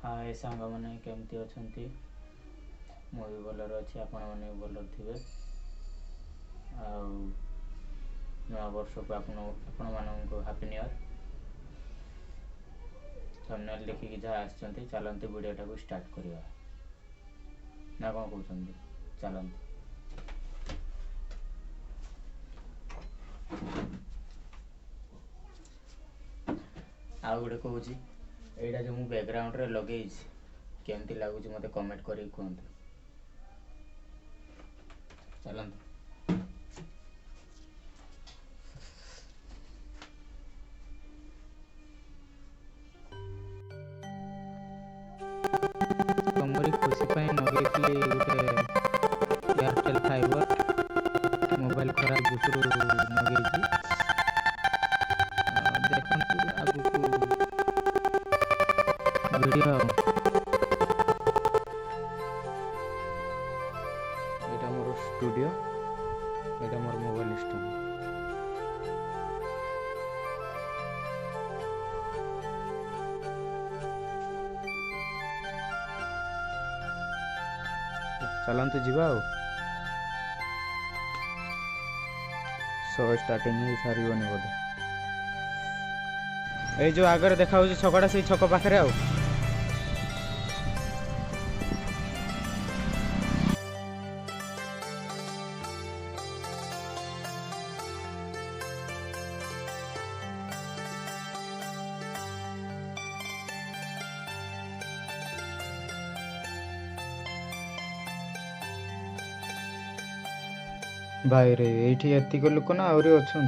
हाय सांग मैंने केमती अच्छी मु भी भलर अच्छी आपण मैंने भलर थे नया वर्ष को आपण मानक हैप्पी न्यू ईयर थंबनेल देखिए जहाँ आसचंती चलते वीडियोटा को स्टार्ट करवा ना कौन कहते चलते आ गोटे कहूँ यहाँ जो मुझे बैकग्राउंड रे लगे केमती लगुच मत कमेंट कर कहतु चलते तुमरी खुशी लगे गोटे एयरटेल फाइबर मोबाइल खराब दूसरू लगे देखते आगू वीडियो ये मोर स्टूडियो ये मोर मोबाइल स्टैंड चलते जीवा सो स्टार्टिंग ही सारी बोधे ये जो आगे देखा छकटा से छक पाखे आ भाई रे ये एतिक लोक ना आहरी अच्छा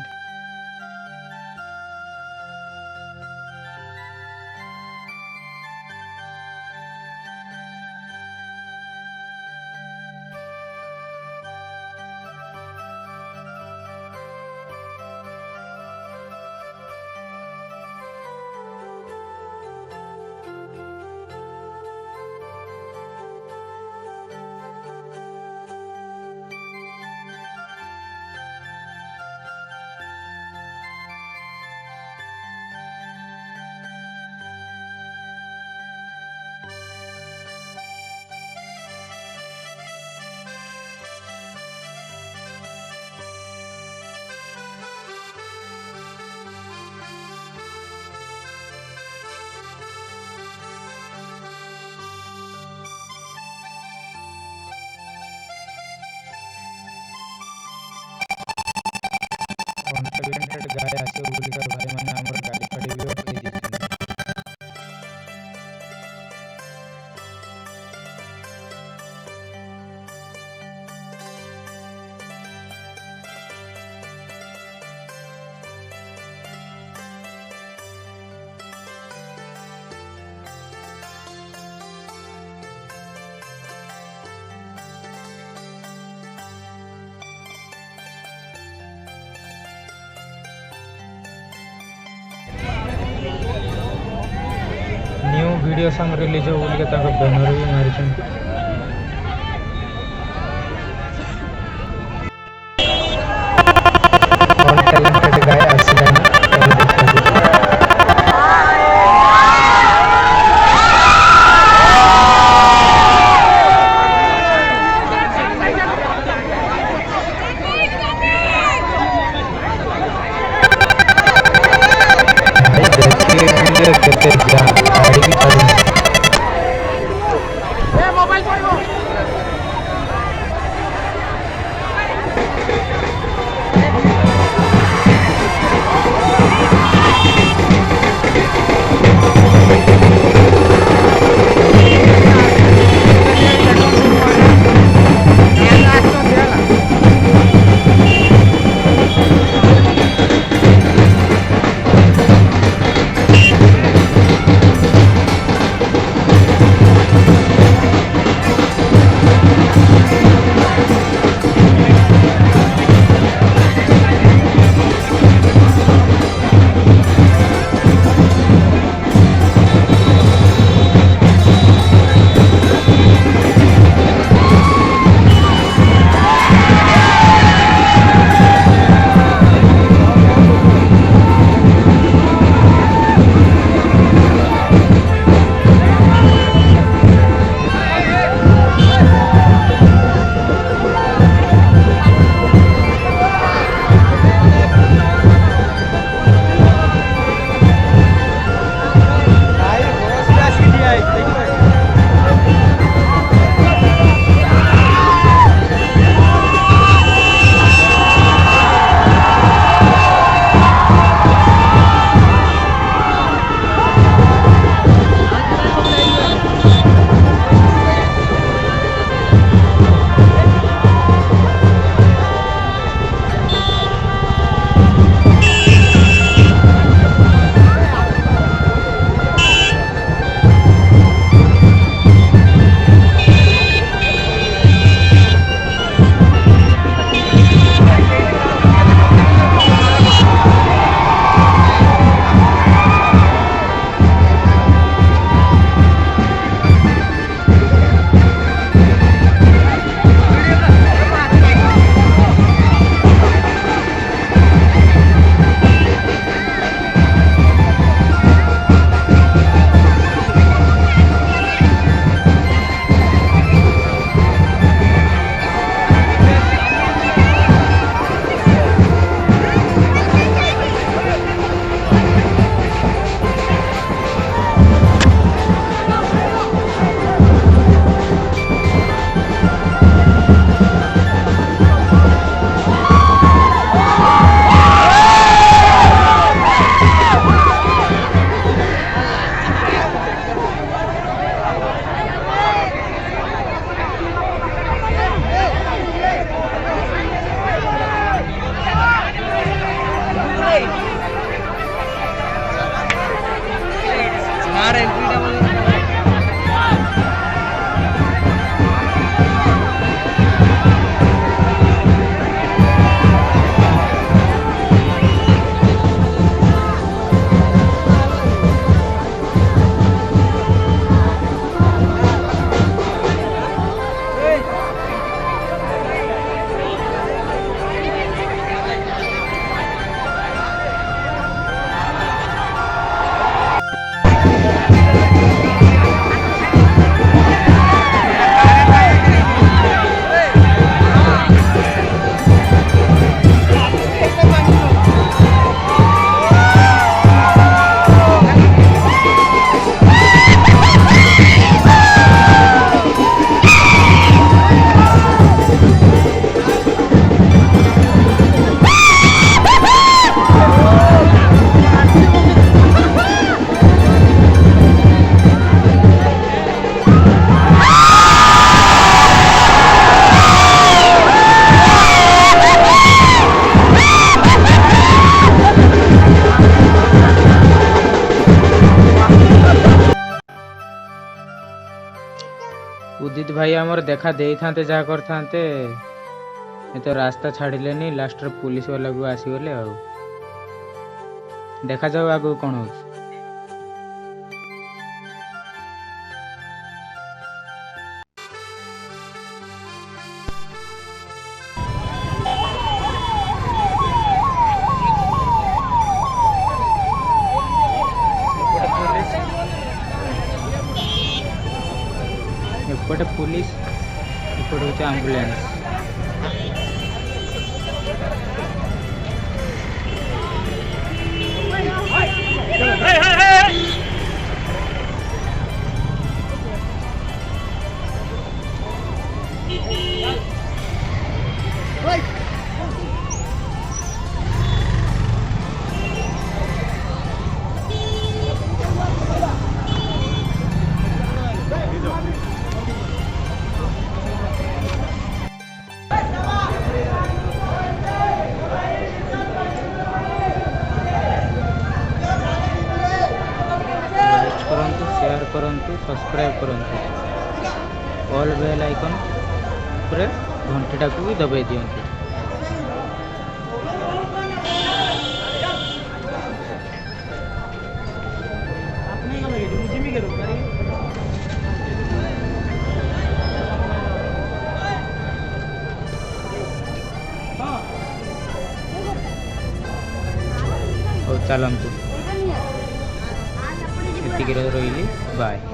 untelented गाय आसे बोलिकर भाई माने हमर गाड़ी फाड़ी भी उठे दिछन न्यू वीडियो सॉन्ग रिलीज हो बोल के बैनर भी मारी टैलेंटेड गाय उदित भाई आमर देखा दे था जहाँ करते ये तो रास्ता छाड़िले लास्ट पुलिस वाला को आसीगले आ देखा जाऊ आगु कौन हो एपटे पुलिस एपटे हूँ आम्बुलांस शेयर करंतु सब्सक्राइब करंतु ऑल बेल आइकन पूरे घंटीटा को भी दबाई दियंतु। चलतु ये रही बाय।